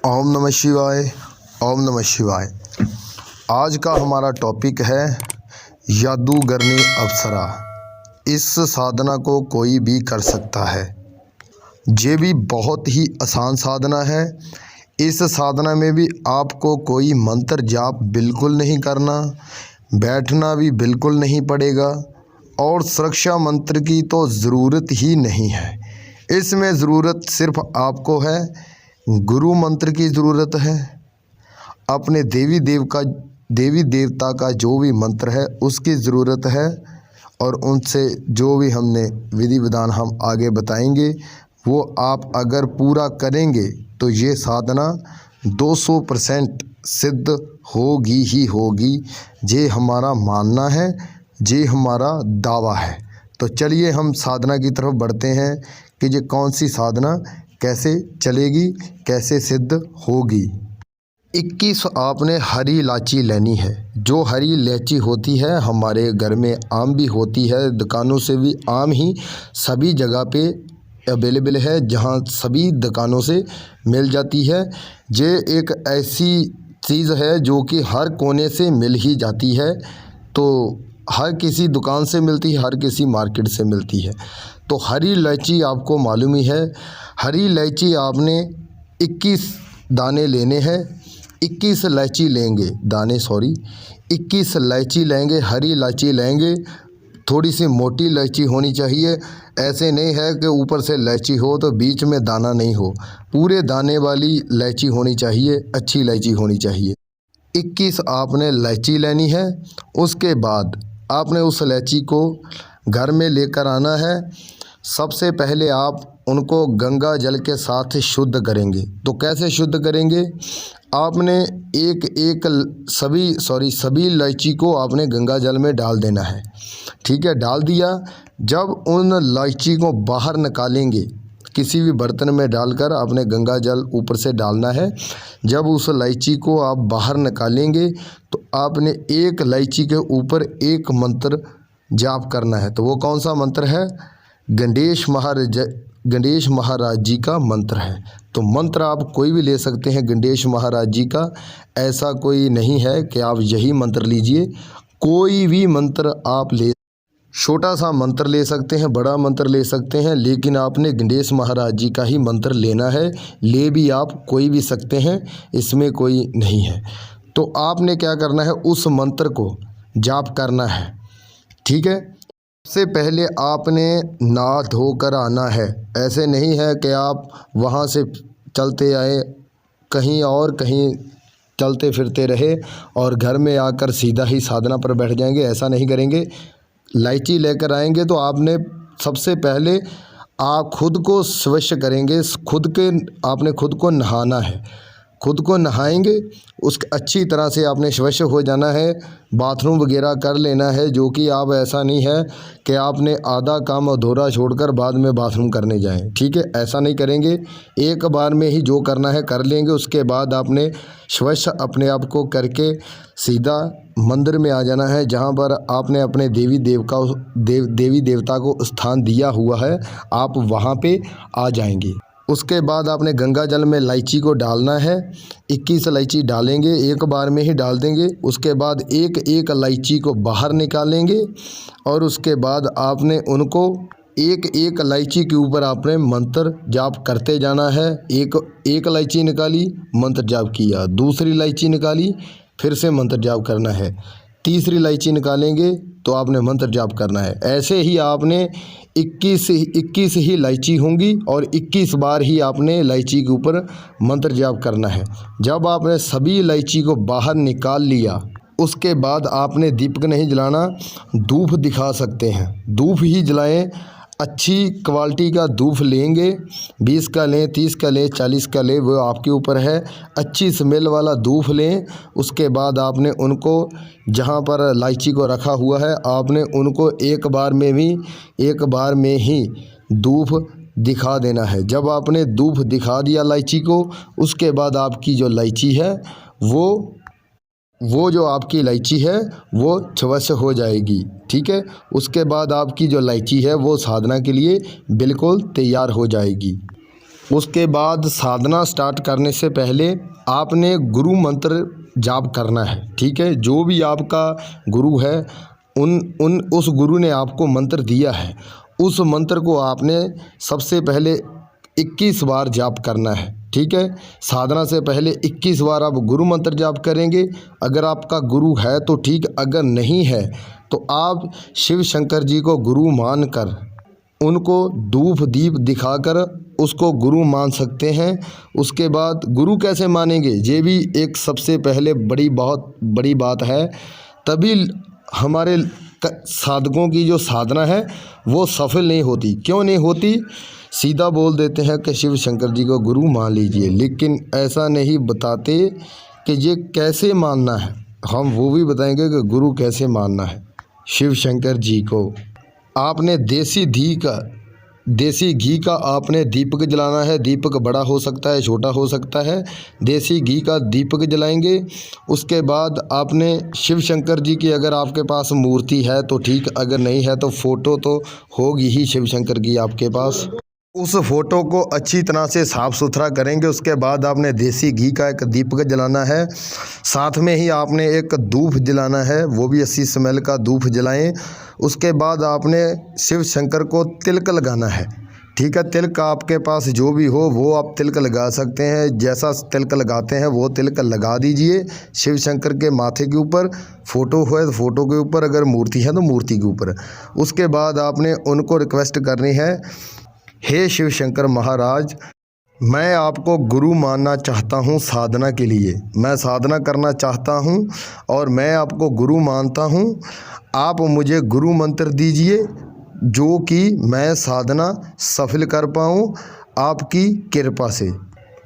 ओम नमः शिवाय। ओम नमः शिवाय। आज का हमारा टॉपिक है जादूगरनी अप्सरा। इस साधना को कोई भी कर सकता है। ये भी बहुत ही आसान साधना है। इस साधना में भी आपको कोई मंत्र जाप बिल्कुल नहीं करना, बैठना भी बिल्कुल नहीं पड़ेगा और सुरक्षा मंत्र की तो ज़रूरत ही नहीं है। इसमें ज़रूरत सिर्फ आपको है, गुरु मंत्र की ज़रूरत है। अपने देवी देवता का जो भी मंत्र है उसकी ज़रूरत है और उनसे जो भी हमने विधि विधान हम आगे बताएंगे वो आप अगर पूरा करेंगे तो ये साधना 200% सिद्ध होगी ही होगी। ये हमारा मानना है, ये हमारा दावा है। तो चलिए हम साधना की तरफ बढ़ते हैं कि ये कौन सी साधना कैसे चलेगी, कैसे सिद्ध होगी। 21 आपने हरी इलायची लेनी है। जो हरी इलायची होती है हमारे घर में आम भी होती है, दुकानों से भी आम ही सभी जगह पे अवेलेबल है, जहां सभी दुकानों से मिल जाती है। ये एक ऐसी चीज़ है जो कि हर कोने से मिल ही जाती है। तो हर किसी दुकान से मिलती है, हर किसी मार्केट से मिलती है। तो हरी इलायची आपको मालूम ही है। हरी इलायची आपने 21 दाने लेने हैं। 21 इलायची लेंगे, दाने सॉरी 21 इलायची लेंगे, हरी इलायची लेंगे। थोड़ी सी मोटी इलायची होनी चाहिए। ऐसे नहीं है कि ऊपर से इलायची हो तो बीच में दाना नहीं हो। पूरे दाने वाली इलायची होनी चाहिए, अच्छी इलायची होनी चाहिए। 21 आपने इलायची लेनी है। उसके बाद आपने उस इलायची को घर में लेकर आना है। सबसे पहले आप उनको गंगा जल के साथ शुद्ध करेंगे। तो कैसे शुद्ध करेंगे? आपने सभी इलायची को आपने गंगा जल में डाल देना है। ठीक है, डाल दिया। जब उन इलायची को बाहर निकालेंगे, किसी भी बर्तन में डालकर आपने गंगा जल ऊपर से डालना है। जब उस इलायची को आप बाहर निकालेंगे तो आपने एक इलायची के ऊपर एक मंत्र जाप करना है। तो वो कौन सा मंत्र है? गणेश महाराज जी का मंत्र है। तो मंत्र आप कोई भी ले सकते हैं गणेश महाराज जी का। ऐसा कोई नहीं है कि आप यही मंत्र लीजिए, कोई भी मंत्र आप ले, छोटा सा मंत्र ले सकते हैं, बड़ा मंत्र ले सकते हैं, लेकिन आपने गणेश महाराज जी का ही मंत्र लेना है। ले भी आप कोई भी सकते हैं, इसमें कोई नहीं है। तो आपने क्या करना है, उस मंत्र को जाप करना है। ठीक है, सबसे पहले आपने नहा धोकर आना है। ऐसे नहीं है कि आप वहाँ से चलते आए कहीं और कहीं चलते फिरते रहे और घर में आकर सीधा ही साधना पर बैठ जाएंगे। ऐसा नहीं करेंगे। इलायची लेकर आएंगे तो आपने सबसे पहले आप खुद को स्वच्छ करेंगे। आपने खुद को नहाना है। खुद को नहाएंगे, उसके अच्छी तरह से आपने स्वच्छ हो जाना है। बाथरूम वगैरह कर लेना है, जो कि आप ऐसा नहीं है कि आपने आधा काम अधूरा छोड़कर बाद में बाथरूम करने जाएं। ठीक है, ऐसा नहीं करेंगे। एक बार में ही जो करना है कर लेंगे। उसके बाद आपने स्वच्छ अपने आप को करके सीधा मंदिर में आ जाना है, जहां पर आपने अपने देवी देवता को स्थान दिया हुआ है। आप वहां पे आ जाएंगे। उसके बाद आपने गंगा जल में इलायची को डालना है। 21 इलायची डालेंगे, एक बार में ही डाल देंगे। उसके बाद एक एक इलायची को बाहर निकालेंगे और उसके बाद आपने उनको एक एक इलायची के ऊपर आपने मंत्र जाप करते जाना है। एक इलायची निकाली, मंत्र जाप किया। दूसरी इलायची निकाली, फिर से मंत्र जाप करना है। तीसरी इलायची निकालेंगे तो आपने मंत्र जाप करना है। ऐसे ही आपने 21 ही इलायची होंगी और 21 बार ही आपने इलायची के ऊपर मंत्र जाप करना है। जब आपने सभी इलायची को बाहर निकाल लिया, उसके बाद आपने दीपक नहीं जलाना, धूप दिखा सकते हैं। धूप ही जलाएं। अच्छी क्वालिटी का धूप लेंगे, 20 का लें, 30 का लें, 40 का लें, वो आपके ऊपर है। अच्छी स्मेल वाला धूप लें। उसके बाद आपने उनको जहाँ पर इलायची को रखा हुआ है, आपने उनको एक बार में ही धूप दिखा देना है। जब आपने धूप दिखा दिया इलायची को, उसके बाद आपकी जो इलायची है वो जो आपकी इलायची है वो स्वच्छ हो जाएगी। ठीक है, उसके बाद आपकी जो इलायची है वो साधना के लिए बिल्कुल तैयार हो जाएगी। उसके बाद साधना स्टार्ट करने से पहले आपने गुरु मंत्र जाप करना है। ठीक है, जो भी आपका गुरु है उस गुरु ने आपको मंत्र दिया है, उस मंत्र को आपने सबसे पहले 21 बार जाप करना है। ठीक है, साधना से पहले 21 बार आप गुरु मंत्र जाप करेंगे। अगर आपका गुरु है तो ठीक, अगर नहीं है तो आप शिव शंकर जी को गुरु मानकर उनको धूप दीप दिखाकर उसको गुरु मान सकते हैं। उसके बाद गुरु कैसे मानेंगे, ये भी एक सबसे पहले बहुत बड़ी बात है। तभी हमारे साधकों की जो साधना है वो सफल नहीं होती। क्यों नहीं होती? सीधा बोल देते हैं कि शिव शंकर जी को गुरु मान लीजिए, लेकिन ऐसा नहीं बताते कि ये कैसे मानना है। हम वो भी बताएंगे कि गुरु कैसे मानना है। शिव शंकर जी को आपने देसी घी का आपने दीपक जलाना है। दीपक बड़ा हो सकता है, छोटा हो सकता है। देसी घी का दीपक जलाएंगे। उसके बाद आपने शिव शंकर जी की अगर आपके पास मूर्ति है तो ठीक, अगर नहीं है तो फ़ोटो तो होगी ही शिव शंकर की आपके पास। उस फ़ोटो को अच्छी तरह से साफ़ सुथरा करेंगे। उसके बाद आपने देसी घी का एक दीपक जलाना है। साथ में ही आपने एक धूप जलाना है, वो भी 80 स्मेल का धूप जलाएं। उसके बाद आपने शिव शंकर को तिलक लगाना है। ठीक है, तिलक आपके पास जो भी हो वो आप तिलक लगा सकते हैं। जैसा तिलक लगाते हैं वो तिलक लगा दीजिए शिव शंकर के माथे के ऊपर। फ़ोटो है तो फ़ोटो के ऊपर, अगर मूर्ति है तो मूर्ति के ऊपर। उसके बाद आपने उनको रिक्वेस्ट करनी है, हे शिव शंकर महाराज, मैं आपको गुरु मानना चाहता हूँ साधना के लिए। मैं साधना करना चाहता हूँ और मैं आपको गुरु मानता हूँ। आप मुझे गुरु मंत्र दीजिए जो कि मैं साधना सफल कर पाऊँ। आपकी कृपा से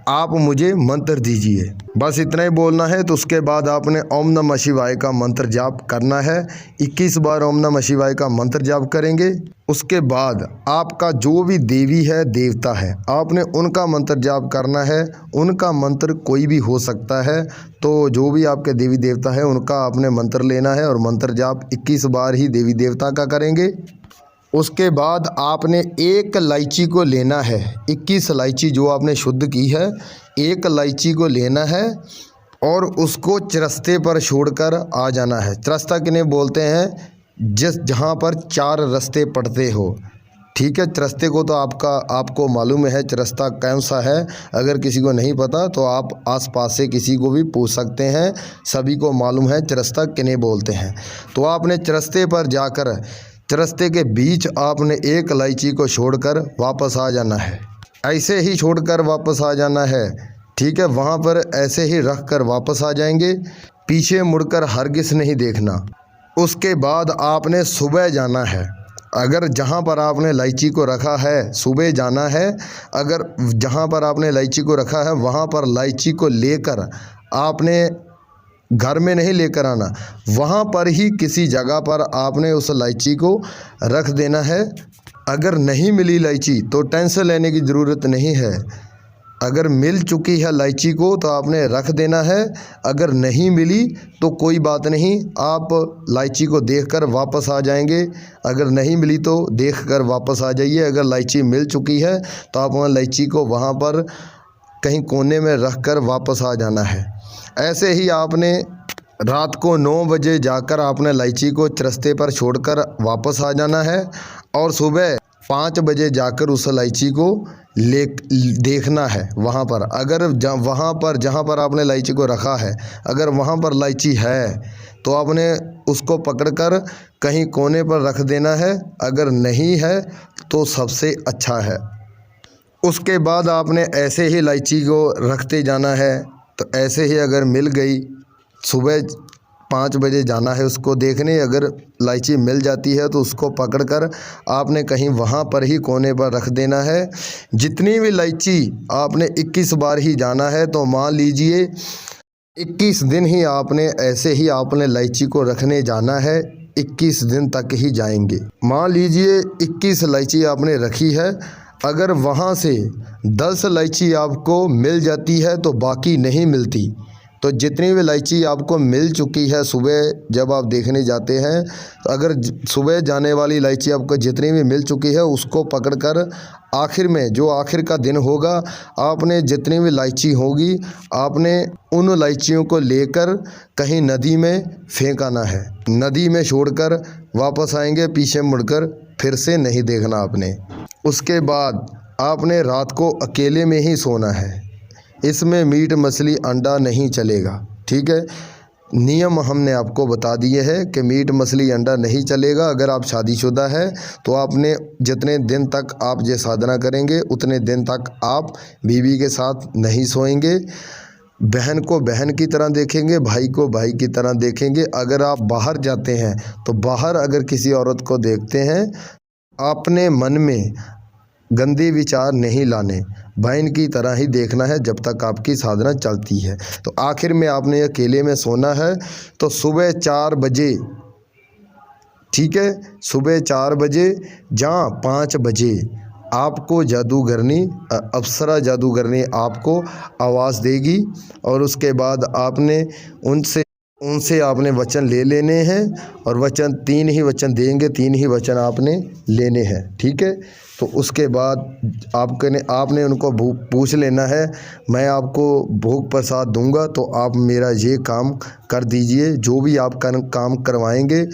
आप मुझे मंत्र दीजिए। बस इतना ही बोलना है। तो उसके बाद आपने ओम नमः शिवाय का मंत्र जाप करना है। 21 बार ओम नमः शिवाय का मंत्र जाप करेंगे। उसके बाद आपका जो भी देवी है देवता है, आपने उनका मंत्र जाप करना है। उनका मंत्र कोई भी हो सकता है, तो जो भी आपके देवी देवता है उनका आपने मंत्र लेना है और मंत्र जाप 21 बार ही देवी देवता का करेंगे। उसके बाद आपने एक इलायची को लेना है। 21 इलायची जो आपने शुद्ध की है, एक इलायची को लेना है और उसको चरस्ते पर छोड़कर आ जाना है। चरस्ता किन्हें बोलते हैं? जहाँ पर 4 रस्ते पड़ते हो। ठीक है, चरस्ते को तो आपको मालूम है चरस्ता कौन सा है। अगर किसी को नहीं पता तो आप आसपास से किसी को भी पूछ सकते हैं, सभी को मालूम है चरस्ता किन्हें बोलते हैं। तो आपने चरस्ते पर जाकर चरस्ते के बीच आपने एक इलायची को छोड़कर वापस आ जाना है। ऐसे ही छोड़कर वापस आ जाना है। ठीक है, वहाँ पर ऐसे ही रख कर वापस आ जाएंगे। पीछे मुड़कर हरगिज़ नहीं देखना। उसके बाद आपने सुबह जाना है। अगर जहाँ पर आपने इलायची को रखा है सुबह जाना है। अगर जहाँ पर आपने इलायची को रखा है वहाँ पर इलायची को लेकर आपने घर में नहीं लेकर आना, वहाँ पर ही किसी जगह पर आपने उस इलायची को रख देना है। अगर नहीं मिली इलायची तो टेंशन लेने की ज़रूरत नहीं है। अगर मिल चुकी है इलायची को तो आपने रख देना है। अगर नहीं मिली तो कोई बात नहीं, आप इलायची को देखकर वापस आ जाएंगे। अगर नहीं मिली तो देखकर वापस आ जाइए। अगर इलायची मिल चुकी है तो आप वहाँ इलायची को वहाँ पर कहीं कोने में रख कर वापस आ जाना है। ऐसे ही आपने रात को 9 बजे जाकर आपने इलायची को चरस्ते पर छोड़कर वापस आ जाना है और सुबह 5 बजे जाकर उस इलायची को देखना है वहाँ पर। अगर वहाँ पर जहाँ पर आपने इलायची को रखा है, अगर वहाँ पर इलायची है तो आपने उसको पकड़कर कहीं कोने पर रख देना है। अगर नहीं है तो सबसे अच्छा है। उसके बाद आपने ऐसे ही इलायची को रखते जाना है। तो ऐसे ही अगर मिल गई, सुबह 5 बजे जाना है उसको देखने। अगर इलायची मिल जाती है तो उसको पकड़कर आपने कहीं वहाँ पर ही कोने पर रख देना है। जितनी भी इलायची आपने 21 बार ही जाना है। तो मान लीजिए 21 दिन ही आपने ऐसे ही आपने इलायची को रखने जाना है। 21 दिन तक ही जाएंगे। मान लीजिए 21 इलायची आपने रखी है। अगर वहाँ से 10 इलायची आपको मिल जाती है तो बाकी नहीं मिलती, तो तो जितनी भी इलायची आपको मिल चुकी है सुबह जब आप देखने जाते हैं, तो अगर सुबह जाने वाली इलायची आपको जितनी भी मिल चुकी है उसको पकड़कर आखिर में जो आखिर का दिन होगा, आपने जितनी भी इलायची होगी आपने उन इलायचियों को लेकर कहीं नदी में फेंक आना है। नदी में छोड़कर वापस आएंगे, पीछे मुड़कर फिर से नहीं देखना आपने। उसके बाद आपने रात को अकेले में ही सोना है। इसमें मीट मछली अंडा नहीं चलेगा, ठीक है। नियम हमने आपको बता दिए हैं कि मीट मछली अंडा नहीं चलेगा। अगर आप शादीशुदा है तो आपने जितने दिन तक आप ये साधना करेंगे उतने दिन तक आप बीवी के साथ नहीं सोएंगे। बहन को बहन की तरह देखेंगे, भाई को भाई की तरह देखेंगे। अगर आप बाहर जाते हैं तो बाहर अगर किसी औरत को देखते हैं, अपने मन में गंदे विचार नहीं लाने, बहन की तरह ही देखना है जब तक आपकी साधना चलती है। तो आखिर में आपने अकेले में सोना है। तो सुबह 4 बजे, ठीक है, सुबह 4 बजे जहाँ 5 बजे आपको जादूगरनी अप्सरा जादूगरनी आपको आवाज़ देगी और उसके बाद आपने उनसे आपने वचन ले लेने हैं। और वचन 3 ही वचन देंगे, 3 ही वचन आपने लेने हैं, ठीक है। तो उसके बाद आपने उनको पूछ लेना है, मैं आपको भोग प्रसाद दूंगा तो आप मेरा ये काम कर दीजिए। जो भी आप काम करवाएंगे,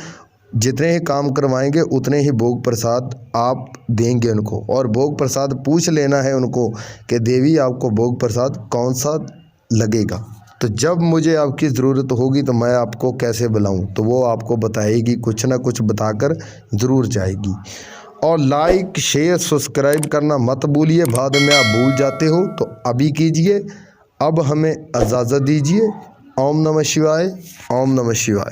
जितने ही काम करवाएंगे उतने ही भोग प्रसाद आप देंगे उनको। और भोग प्रसाद पूछ लेना है उनको कि देवी आपको भोग प्रसाद कौन सा लगेगा। तो जब मुझे आपकी ज़रूरत होगी तो मैं आपको कैसे बुलाऊं, तो वो आपको बताएगी, कुछ ना कुछ बताकर ज़रूर जाएगी। और लाइक शेयर सब्सक्राइब करना मत भूलिए, बाद में आप भूल जाते हो तो अभी कीजिए। अब हमें इजाज़त दीजिए। ओम नमः शिवाय, ओम नमः शिवाय।